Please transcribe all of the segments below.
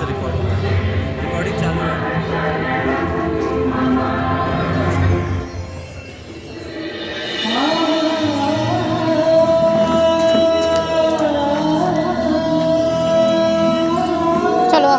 Recording चालू है। चलो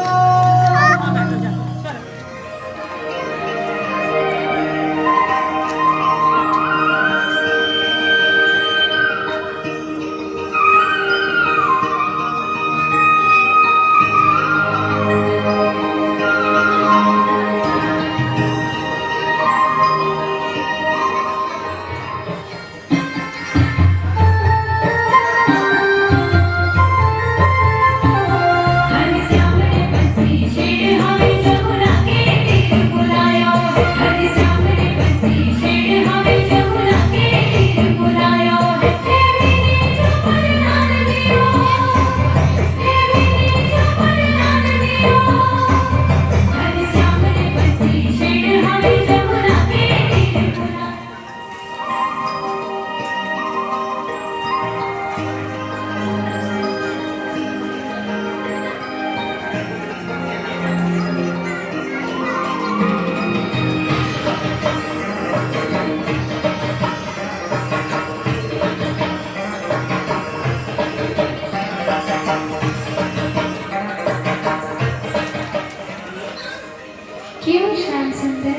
क्यों श्याम सुंदर,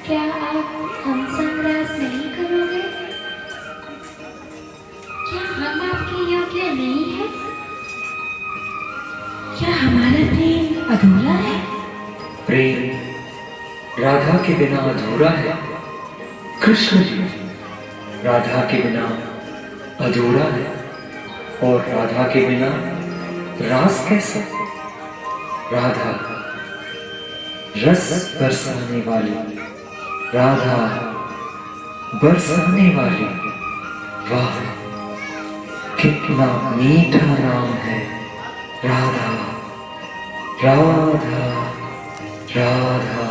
क्या आप हम संग्रास नहीं करोगे? क्या हम आपके योग्य नहीं है? क्या हमारा प्रेम अधूरा है? प्रेम राधा के बिना अधूरा है। कृष्ण जी, राधा के बिना अधूरा है। और राधा के बिना रास कैसा? राधा रस बरसाने वाली, राधा बरसाने वाली। वाह, कितना मीठा नाम है राधा, राधा, राधा।